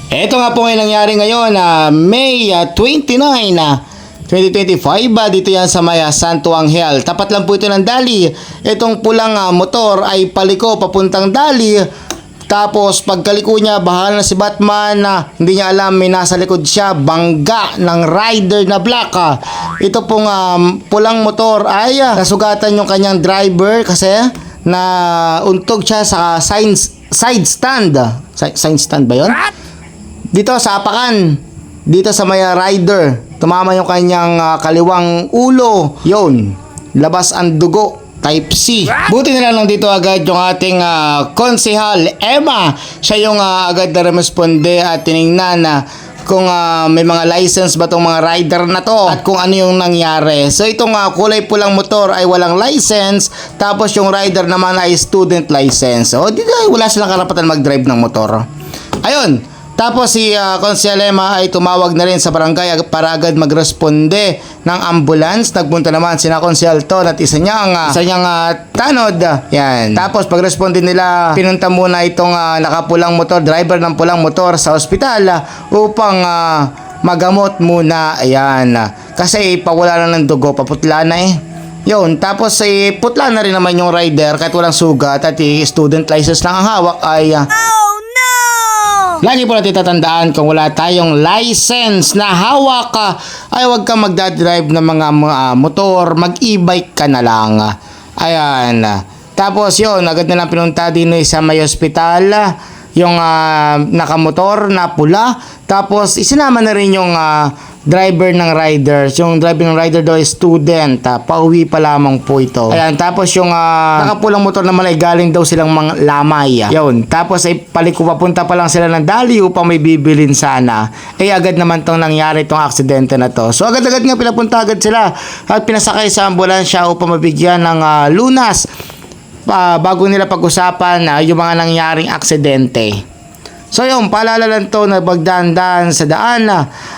Ito nga po ngayon nangyari ngayon na May 29 2025 dito yan sa Maya Santo Angel. Tapat lang po ito ng Dali. Itong pulang motor ay paliko papuntang Dali. Tapos pagkaliko niya, bahala na si Batman na hindi niya alam may nasa likod siya, bangga ng rider na black. Ito pong pulang motor ay nasugatan yung kanyang driver kasi na untog siya sa side stand. Side stand ba yun? Dito sa apakan, dito sa may rider, tumama yung kanyang kaliwang ulo. Yun, labas ang dugo, type C. Buti na lang dito agad yung ating konsehal Emma. Siya yung agad na responde at tinignan na kung may mga license ba tong mga rider na to at kung ano yung nangyari. So itong kulay pulang motor ay walang license, tapos yung rider naman ay student license. So dito wala silang karapatan mag-drive ng motor. Ayun. Tapos si Konsehal Emma ay tumawag na rin sa barangay para agad magresponde ng ambulance. Nagpunta naman sina Konsehal Ton at isa niyang tanod. Yan. Tapos pagresponde nila, pinunta muna itong nakapulang motor, driver ng pulang motor sa ospital upang magamot muna. Ayan. Kasi pawala na ng dugo, paputla na eh. Yun, tapos putla na rin naman yung rider kahit walang sugat at student license lang ang hawak ay lagi po natin tatandaan, kung wala tayong license na hawak ay huwag kang magdadrive ng mga motor, mag-e-bike ka na lang. Ayan. Tapos yun, agad na lang pinunta din sa may hospital yung nakamotor na pula. Tapos isinama na rin yung driver ng rider. Yung driver ng rider daw ay student. Pauwi pa lamang po ito. Ayan, tapos yung nakapulang motor naman ay galing daw silang mga lamay. Yun, tapos ay paliko papunta pa lang sila ng Dali upang may bibilin sana. Agad naman tong nangyari itong aksidente na to. So agad-agad nga pinapunta agad sila at pinasakay sa ambulansya upang mabigyan ng lunas bago nila pag-usapan yung mga nangyaring aksidente. So yun, paalala lang to na magdahan-dahan sa daan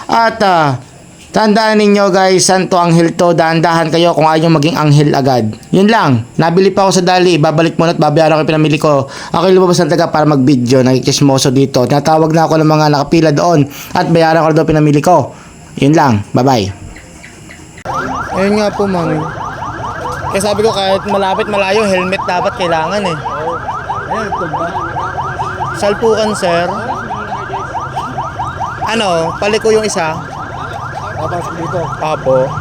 at tandaan ninyo guys, Santo Angel to, dahan-dahan kayo kung ayaw maging anghel agad. Yun lang, nabili pa ako sa Dali, babalik muna at babayaran ko yung pinamili ko. Ako yung lumabas ng taga para mag-video, nagkikismoso dito. Tinatawag na ako ng mga nakapila doon at bayaran ko doon pinamili ko. Yun lang, bye-bye. Ayun nga po mami. Kaya sabi ko kahit malapit malayo, helmet dapat kailangan eh. Ayun, ito ba? Salpukan sir. Ano, paliko yung isa. Papasok dito. Apo.